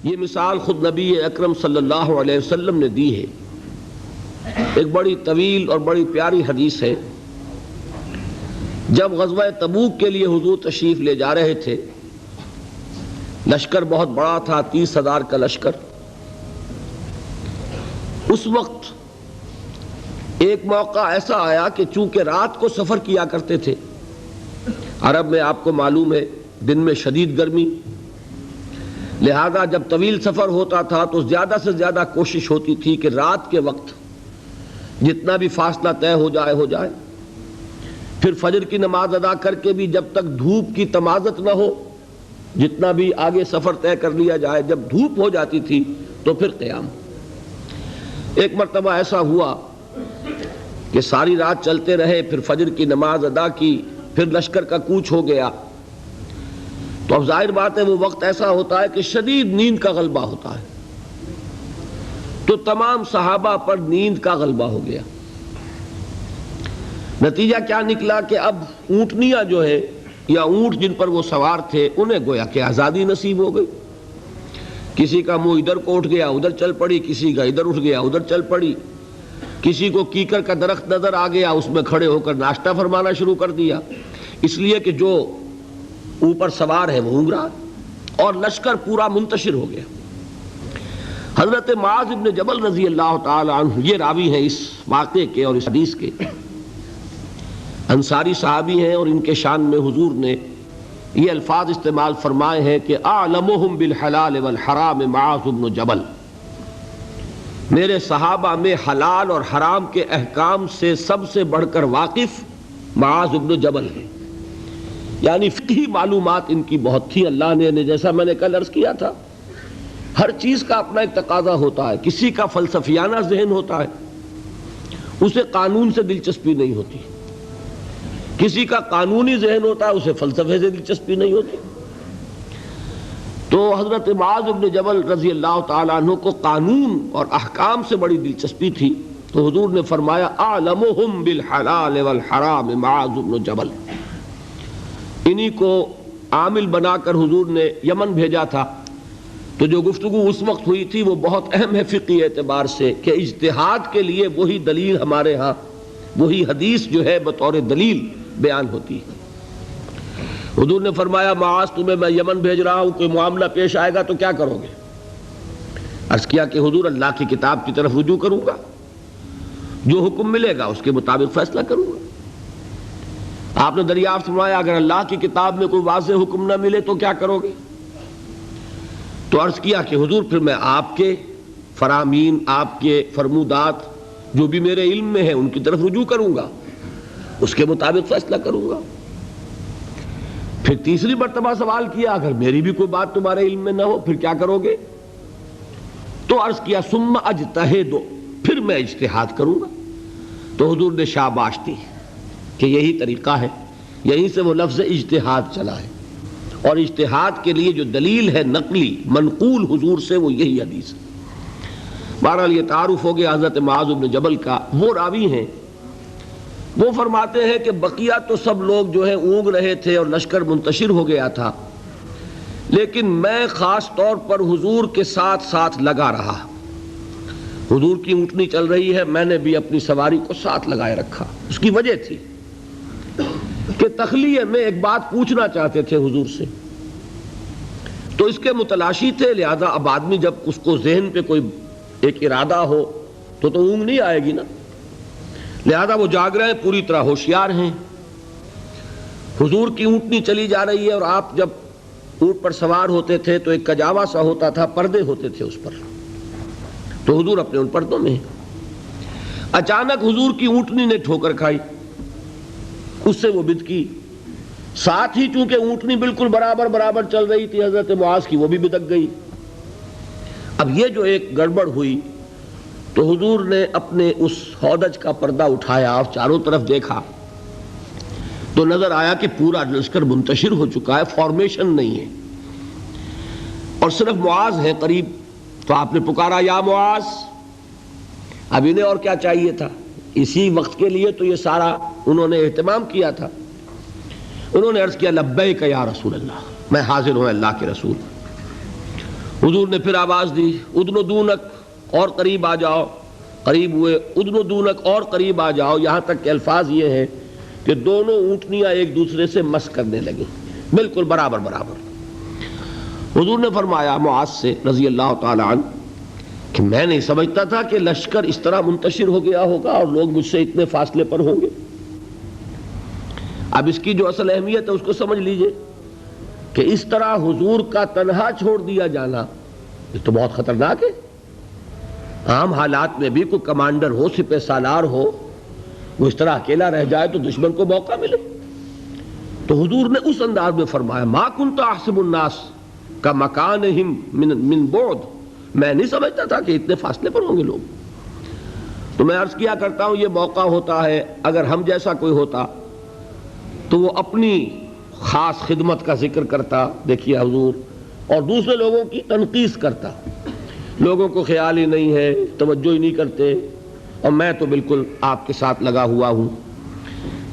یہ مثال خود نبی اکرم صلی اللہ علیہ وسلم نے دی ہے۔ ایک بڑی طویل اور بڑی پیاری حدیث ہے۔ جب غزوہ تبوک کے لیے حضور تشریف لے جا رہے تھے، لشکر بہت بڑا تھا، 30,000 کا لشکر۔ اس وقت ایک موقع ایسا آیا کہ چونکہ رات کو سفر کیا کرتے تھے، عرب میں آپ کو معلوم ہے دن میں شدید گرمی، لہذا جب طویل سفر ہوتا تھا تو زیادہ سے زیادہ کوشش ہوتی تھی کہ رات کے وقت جتنا بھی فاصلہ طے ہو جائے، پھر فجر کی نماز ادا کر کے بھی جب تک دھوپ کی تمازت نہ ہو، جتنا بھی آگے سفر طے کر لیا جائے، جب دھوپ ہو جاتی تھی تو پھر قیام۔ ایک مرتبہ ایسا ہوا کہ ساری رات چلتے رہے، پھر فجر کی نماز ادا کی، پھر لشکر کا کوچ ہو گیا، تو اب ظاہر بات ہے وہ وقت ایسا ہوتا ہے کہ شدید نیند کا غلبہ ہوتا ہے، تو تمام صحابہ پر نیند کا غلبہ ہو گیا۔ نتیجہ کیا نکلا کہ اب اونٹنیاں جو ہے یا اونٹ جن پر وہ سوار تھے، انہیں گویا کہ آزادی نصیب ہو گئی۔ کسی کا منہ ادھر کو اٹھ گیا ادھر چل پڑی، کسی کا ادھر اٹھ گیا ادھر چل پڑی، کسی کو کیکر کا درخت نظر آ گیا، اس میں کھڑے ہو کر ناشتہ فرمانا شروع کر دیا، اس لیے کہ جو اوپر سوار ہے وہ اونگ رہا، اور لشکر پورا منتشر ہو گیا۔ حضرت معاذ بن جبل رضی اللہ تعالی عنہ یہ راوی ہیں اس واقعے کے اور اس حدیث کے، انصاری صحابی ہیں، اور ان کے شان میں حضور نے یہ الفاظ استعمال فرمائے ہیں کہ اعلمہم بالحلال والحرام معاذ بن جبل، میرے صحابہ میں حلال اور حرام کے احکام سے سب سے بڑھ کر واقف معاذ بن جبل ہیں۔ یعنی فقہی معلومات ان کی بہت تھی۔ اللہ نے جیسا میں نے کل عرض کیا تھا، ہر چیز کا اپنا ایک تقاضا ہوتا ہے۔ کسی کا فلسفیانہ ذہن ہوتا ہے، اسے قانون سے دلچسپی نہیں ہوتی، کسی کا قانونی ذہن ہوتا ہے، اسے فلسفے سے دلچسپی نہیں ہوتی۔ تو حضرت معاذ بن جبل رضی اللہ تعالیٰ عنہ کو قانون اور احکام سے بڑی دلچسپی تھی، تو حضور نے فرمایا اعلمہم بالحلال والحرام معاذ بن جبل۔ انہی کو عامل بنا کر حضور نے یمن بھیجا تھا۔ تو جو گفتگو اس وقت ہوئی تھی وہ بہت اہم ہے فقہی اعتبار سے، کہ اجتہاد کے لیے وہی دلیل ہمارے ہاں، وہی حدیث جو ہے بطور دلیل بیان ہوتی ہے۔ حضور نے فرمایا معاذ تمہیں میں یمن بھیج رہا ہوں، کوئی معاملہ پیش آئے گا تو کیا کرو گے؟ عرض کیا کہ حضور اللہ کی کتاب کی طرف رجوع کروں گا، جو حکم ملے گا اس کے مطابق فیصلہ کروں گا۔ آپ نے دریافت فرمایا اگر اللہ کی کتاب میں کوئی واضح حکم نہ ملے تو کیا کرو گے؟ تو عرض کیا کہ حضور پھر میں آپ کے فرامین، آپ کے فرمودات جو بھی میرے علم میں ہیں ان کی طرف رجوع کروں گا، اس کے مطابق فیصلہ کروں گا۔ پھر تیسری مرتبہ سوال کیا اگر میری بھی کوئی بات تمہارے علم میں نہ ہو پھر کیا کرو گے؟ تو عرض کیا ثم اجتہد، پھر میں اجتہاد کروں گا۔ تو حضور نے شاباش دی کہ یہی طریقہ ہے، یہیں سے وہ لفظ اجتہاد چلا ہے، اور اجتہاد کے لیے جو دلیل ہے نقلی منقول حضور سے وہ یہی حدیث ہے۔ بہرحال یہ تعارف ہو گیا حضرت معاذ بن جبل کا۔ وہ راوی ہیں، وہ فرماتے ہیں کہ بقیہ تو سب لوگ جو ہے اونگ رہے تھے اور لشکر منتشر ہو گیا تھا، لیکن میں خاص طور پر حضور کے ساتھ ساتھ لگا رہا۔ حضور کی اونٹنی چل رہی ہے، میں نے بھی اپنی سواری کو ساتھ لگائے رکھا۔ اس کی وجہ تھی کہ تخلیہ میں ایک بات پوچھنا چاہتے تھے حضور سے، تو اس کے متلاشی تھے، لہذا اب آدمی جب اس کو ذہن پہ کوئی ایک ارادہ ہو تو اونگ نہیں آئے گی نا، لہذا وہ جاگ رہے ہیں، پوری طرح ہوشیار ہیں۔ حضور کی اونٹنی چلی جا رہی ہے، اور آپ جب اونٹ پر سوار ہوتے تھے تو ایک کجاوا سا ہوتا تھا، پردے ہوتے تھے اس پر، تو حضور اپنے ان پردوں میں ہیں۔ اچانک حضور کی اونٹنی نے ٹھوکر کھائی، اس سے وہ بدکی، ساتھ ہی چونکہ اونٹنی بالکل برابر چل رہی تھی حضرت معاذ کی، وہ بھی بدک گئی۔ اب یہ جو ایک گڑبڑ ہوئی تو حضور نے اپنے اس ہودج کا پردہ اٹھایا اور چاروں طرف دیکھا تو نظر آیا کہ پورا لشکر منتشر ہو چکا ہے، فارمیشن نہیں ہے، اور صرف معاذ ہے قریب۔ تو آپ نے پکارا یا معاذ۔ اب انہیں اور کیا چاہیے تھا؟ اسی وقت کے لیے تو یہ سارا انہوں نے اہتمام کیا تھا۔ انہوں نے عرض کیا لبیک یا رسول اللہ، میں حاضر ہوں اللہ کے رسول۔ حضور نے پھر آواز دی ادنو دونک، اور قریب آ جاؤ، قریب ہوئے، ادنو دونک، اور قریب آ جاؤ، یہاں تک کہ الفاظ یہ ہیں کہ دونوں اونٹنیاں ایک دوسرے سے مس کرنے لگیں، بالکل برابر برابر۔ حضور نے فرمایا معاذ سے رضی اللہ تعالی عنہ کہ میں نہیں سمجھتا تھا کہ لشکر اس طرح منتشر ہو گیا ہوگا اور لوگ مجھ سے اتنے فاصلے پر ہوں گے۔ اب اس کی جو اصل اہمیت ہے اس کو سمجھ لیجئے کہ اس طرح حضور کا تنہا چھوڑ دیا جانا یہ تو بہت خطرناک ہے۔ عام حالات میں بھی کوئی کمانڈر ہو، سپہ سالار ہو، وہ اس طرح اکیلا رہ جائے تو دشمن کو موقع ملے۔ تو حضور نے اس انداز میں فرمایا ما کنت احسب الناس کا مکانہم من بعد، میں نہیں سمجھتا تھا کہ اتنے فاصلے پر ہوں گے لوگ۔ تو میں عرض کیا کرتا ہوں یہ موقع ہوتا ہے اگر ہم جیسا کوئی ہوتا تو وہ اپنی خاص خدمت کا ذکر کرتا، دیکھیے حضور، اور دوسرے لوگوں کی تنقیص کرتا، لوگوں کو خیال ہی نہیں ہے، توجہ ہی نہیں کرتے، اور میں تو بالکل آپ کے ساتھ لگا ہوا ہوں۔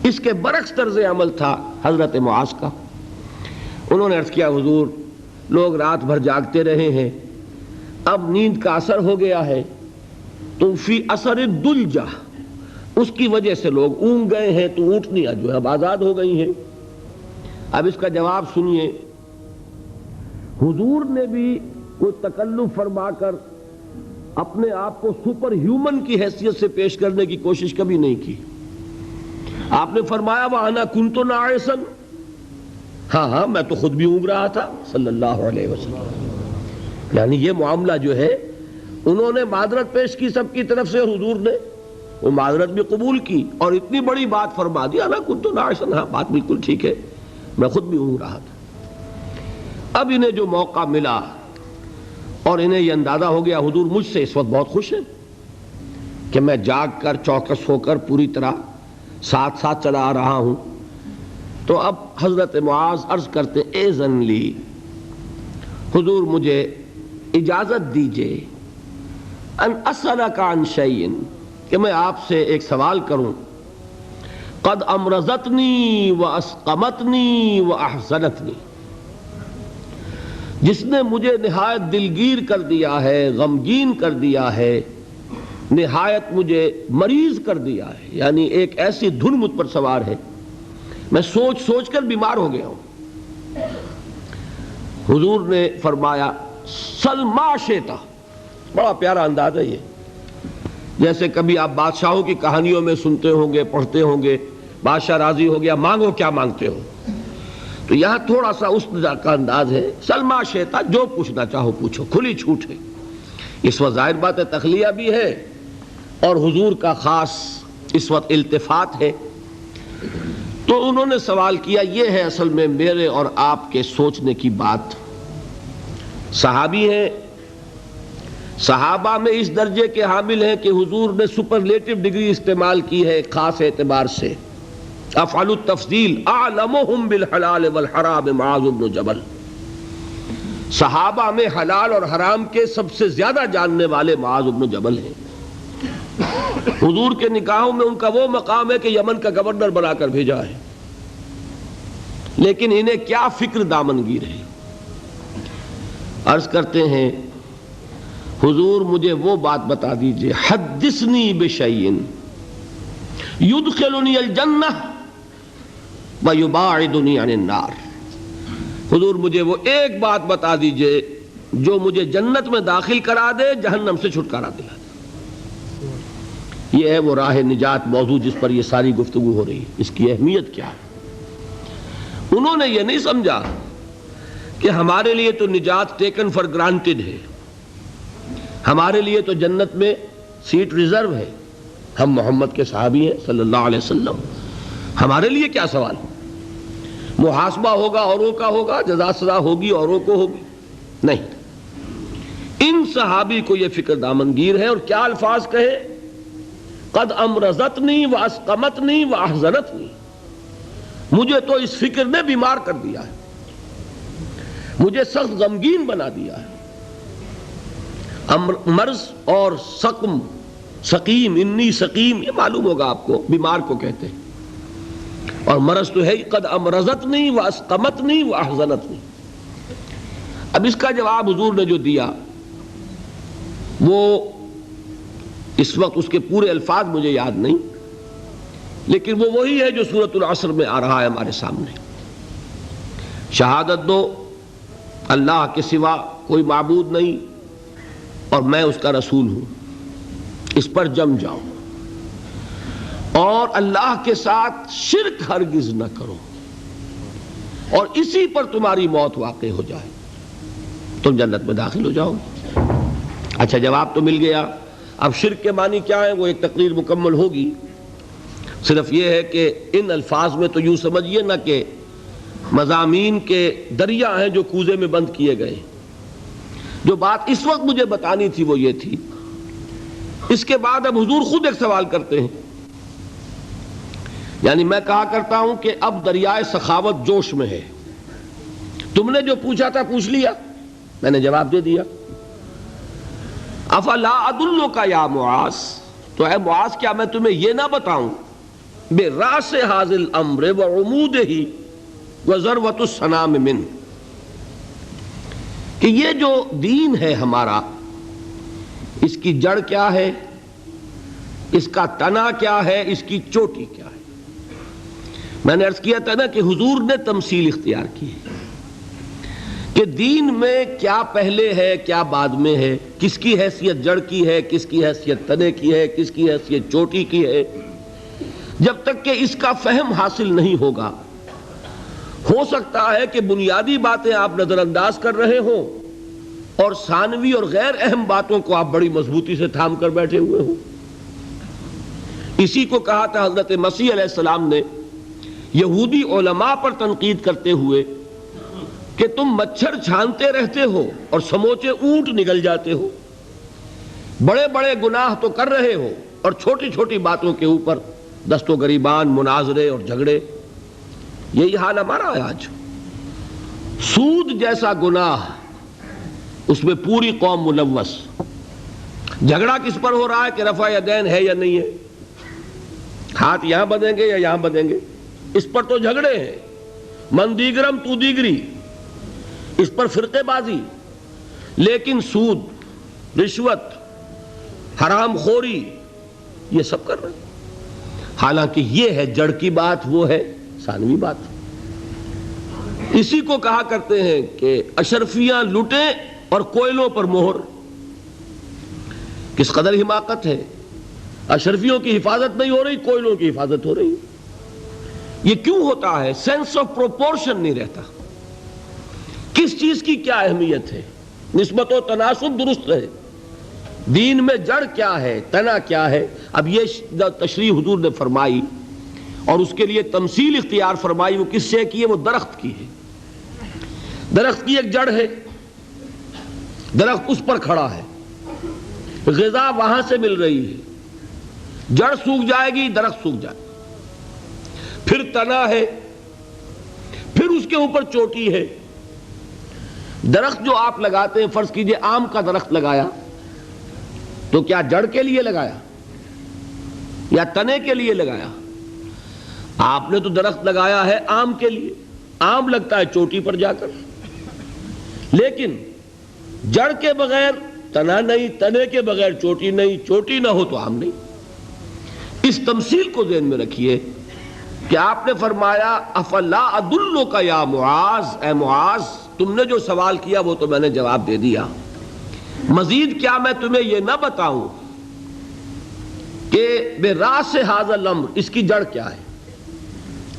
اس کے برعکس طرز عمل تھا حضرت معاذ کا۔ انہوں نے عرض کیا حضور لوگ رات بھر جاگتے رہے ہیں، اب نیند کا اثر ہو گیا ہے، تو فی اثر الدلجہ، اس کی وجہ سے لوگ اونگ گئے ہیں، تو اونٹنیاں جو ہے اب آزاد ہو گئی ہیں۔ اب اس کا جواب سنیے، حضور نے بھی کوئی تکلف فرما کر اپنے آپ کو سپر ہیومن کی حیثیت سے پیش کرنے کی کوشش کبھی نہیں کی۔ آپ نے فرمایا وَأَنَا كُنْتُ نَاعِسًا، ہاں میں تو خود بھی اونگ رہا تھا صلی اللہ علیہ وسلم۔ یعنی یہ معاملہ جو ہے انہوں نے معذرت پیش کی سب کی طرف سے، حضور نے وہ معذرت بھی قبول کی اور اتنی بڑی بات فرما دی انا كنت ناعسا، ہاں بات بالکل ٹھیک ہے، میں خود بھی اونگ رہا تھا۔ اب انہیں جو موقع ملا اور انہیں یہ اندازہ ہو گیا حضور مجھ سے اس وقت بہت خوش ہیں کہ میں جاگ کر چوکس ہو کر پوری طرح ساتھ ساتھ چلا آ رہا ہوں، تو اب حضرت معاذ عرض کرتے اذن لی، حضور مجھے اجازت دیجئے ان اسألک عن شیء، کہ میں آپ سے ایک سوال کروں، قد امرضتنی واسقمتنی واحزنتنی، جس نے مجھے نہایت دلگیر کر دیا ہے، غمگین کر دیا ہے، نہایت مجھے مریض کر دیا ہے، یعنی ایک ایسی دھن مجھ پر سوار ہے، میں سوچ سوچ کر بیمار ہو گیا ہوں۔ حضور نے فرمایا سل ما شئت، بڑا پیارا انداز ہے یہ، جیسے کبھی آپ بادشاہوں کی کہانیوں میں سنتے ہوں گے، پڑھتے ہوں گے، بادشاہ راضی ہو گیا مانگو کیا مانگتے ہو، تو یہاں تھوڑا سا اس کا انداز ہے، سل ما شئت، جو پوچھنا چاہو پوچھو، کھلی چھوٹ ہے۔ اس وقت ظاہر بات ہے تخلیہ بھی ہے اور حضور کا خاص اس وقت التفات ہے۔ تو انہوں نے سوال کیا، یہ ہے اصل میں میرے اور آپ کے سوچنے کی بات۔ صحابی ہیں، صحابہ میں اس درجے کے حامل ہیں کہ حضور نے سپرلیٹو ڈگری استعمال کی ہے خاص اعتبار سے، افعل التفضیل اعلمہم بالحلال والحرام معاذ بن جبل، صحابہ میں حلال اور حرام کے سب سے زیادہ جاننے والے معاذ بن جبل ہیں۔ حضور کے نکاحوں میں ان کا وہ مقام ہے کہ یمن کا گورنر بنا کر بھیجا ہے، لیکن انہیں کیا فکر دامنگیر ہے۔ عرض کرتے ہیں حضور مجھے وہ بات بتا دیجئے، حدثنی بشیء یدخلنی الجنہ ویباعدنی عن النار، حضور مجھے وہ ایک بات بتا دیجئے جو مجھے جنت میں داخل کرا دے، جہنم سے چھٹکارا دلا دے۔ یہ ہے وہ راہ نجات موضوع جس پر یہ ساری گفتگو ہو رہی ہے، اس کی اہمیت کیا ہے۔ انہوں نے یہ نہیں سمجھا کہ ہمارے لیے تو نجات ٹیکن فار گرانٹڈ ہے، ہمارے لیے تو جنت میں سیٹ ریزرو ہے، ہم محمد کے صحابی ہیں صلی اللہ علیہ وسلم، ہمارے لیے کیا سوال، محاسبہ ہوگا اوروں کا ہوگا، جزا سزا ہوگی اوروں کو ہوگی، نہیں۔ ان صحابی کو یہ فکر دامنگیر ہے، اور کیا الفاظ کہے، قد امرضتنی واسقمتنی واحزنتنی، مجھے تو اس فکر نے بیمار کر دیا ہے، مجھے سخت غمگین بنا دیا ہے۔ مرض اور سقم، سقیم، انی سقیم، یہ معلوم ہوگا آپ کو، بیمار کو کہتے ہیں، اور مرض تو ہے قد امرضتنی واسقمتنی واحزنتنی۔ اب اس کا جواب حضور نے جو دیا وہ اس وقت اس کے پورے الفاظ مجھے یاد نہیں، لیکن وہ وہی ہے جو سورۃ العصر میں آ رہا ہے ہمارے سامنے. شہادت دو اللہ کے سوا کوئی معبود نہیں اور میں اس کا رسول ہوں، اس پر جم جاؤ، اور اللہ کے ساتھ شرک ہرگز نہ کرو، اور اسی پر تمہاری موت واقع ہو جائے تم جنت میں داخل ہو جاؤ گے. اچھا جواب تو مل گیا. اب شرک کے معنی کیا ہے وہ ایک تقریر مکمل ہوگی. صرف یہ ہے کہ ان الفاظ میں تو یوں سمجھیے نہ کہ مضامین کے دریا ہیں جو کوزے میں بند کیے گئے. جو بات اس وقت مجھے بتانی تھی وہ یہ تھی. اس کے بعد اب حضور خود ایک سوال کرتے ہیں. یعنی میں کہا کرتا ہوں کہ اب دریائے سخاوت جوش میں ہے. تم نے جو پوچھا تھا پوچھ لیا، میں نے جواب دے دیا. افلا ادلک یا معاذ، تو اے معاذ کیا میں تمہیں یہ نہ بتاؤں بے راس ھذا الامر وعمودہ وذروۃ السنام منہ، کہ یہ جو دین ہے ہمارا اس کی جڑ کیا ہے، اس کا تنا کیا ہے، اس کی چوٹی کیا ہے. میں نے عرض کیا تھا نا کہ حضور نے تمثیل اختیار کی ہے کہ دین میں کیا پہلے ہے کیا بعد میں ہے، کس کی حیثیت جڑ کی ہے، کس کی حیثیت تنے کی ہے، کس کی حیثیت چوٹی کی ہے. جب تک کہ اس کا فہم حاصل نہیں ہوگا، ہو سکتا ہے کہ بنیادی باتیں آپ نظر انداز کر رہے ہوں اور ثانوی اور غیر اہم باتوں کو آپ بڑی مضبوطی سے تھام کر بیٹھے ہوئے ہوں. اسی کو کہا تھا حضرت مسیح علیہ السلام نے یہودی علماء پر تنقید کرتے ہوئے کہ تم مچھر چھانتے رہتے ہو اور سموچے اونٹ نگل جاتے ہو. بڑے بڑے گناہ تو کر رہے ہو اور چھوٹی چھوٹی باتوں کے اوپر دست و گریبان، مناظرے اور جھگڑے. یہی حال ہمارا ہے آج. سود جیسا گناہ، اس میں پوری قوم ملوث. جھگڑا کس پر ہو رہا ہے کہ رفع یدین ہے یا نہیں ہے، ہاتھ یہاں بدیں گے یا یہاں بدیں گے، اس پر تو جھگڑے ہیں. من دیگرم تو دیگری، اس پر فرقے بازی. لیکن سود، رشوت، حرام خوری، یہ سب کر رہے ہیں. حالانکہ یہ ہے جڑ کی بات، وہ ہے ثانوی بات. اسی کو کہا کرتے ہیں کہ اشرفیاں لٹیں اور کوئلوں پر مہر. کس قدر حماقت ہے. اشرفیوں کی حفاظت نہیں ہو رہی، کوئلوں کی حفاظت ہو رہی. یہ کیوں ہوتا ہے؟ سینس آف پروپورشن نہیں رہتا. کس چیز کی کیا اہمیت ہے، نسبت و تناسب درست ہے. دین میں جڑ کیا ہے، تنا کیا ہے. اب یہ تشریح حضور نے فرمائی اور اس کے لیے تمثیل اختیار فرمائی. وہ کس سے کی ہے؟ وہ درخت کی ہے. درخت کی ایک جڑ ہے، درخت اس پر کھڑا ہے، غذا وہاں سے مل رہی ہے. جڑ سوکھ جائے گی، درخت سوکھ جائے گا. پھر تنا ہے، پھر اس کے اوپر چوٹی ہے. درخت جو آپ لگاتے ہیں، فرض کیجئے آم کا درخت لگایا تو کیا جڑ کے لیے لگایا یا تنے کے لیے لگایا؟ آپ نے تو درخت لگایا ہے آم کے لیے. آم لگتا ہے چوٹی پر جا کر، لیکن جڑ کے بغیر تنا نہیں، تنے کے بغیر چوٹی نہیں، چوٹی نہ ہو تو آم نہیں. اس تمثیل کو ذہن میں رکھیے کہ آپ نے فرمایا افلا ادلک یا معاذ، اے معاذ تم نے جو سوال کیا وہ تو میں نے جواب دے دیا. مزید کیا میں تمہیں یہ نہ بتاؤں کہ بے راس ھذا الامر، اس کی جڑ کیا ہے،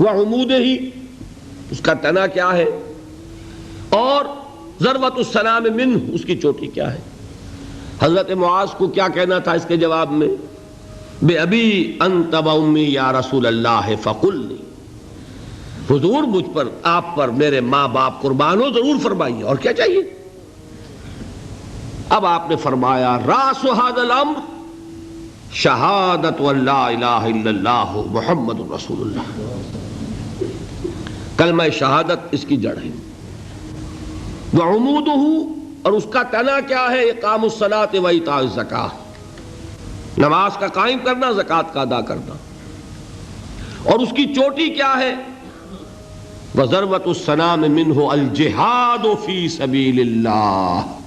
وعمودہ، اس کا تنا کیا ہے، اور ذروۃ السنام منہ، اس کی چوٹی کیا ہے. حضرت معاذ کو کیا کہنا تھا اس کے جواب میں؟ بے ابی انت و امی یا رسول اللہ فقلنی، حضور مجھ پر، آپ پر میرے ماں باپ قربان ہو، ضرور فرمائیے، اور کیا چاہیے. اب آپ نے فرمایا راس ھذا الامر شہادت ان لا الہ الا اللہ محمد رسول اللہ. کلمہ شہادت اس کی جڑ ہے. وعمودہ، اور اس کا تنا کیا ہے؟ اقام الصلاۃ و ایتاء الزکاۃ، نماز کا قائم کرنا، زکوٰۃ کا ادا کرنا. اور اس کی چوٹی کیا ہے؟ وَذَرْوَةُ السَّنَامِ مِنْهُ الْجِهَادُ فِي سَبِيلِ اللَّهِ.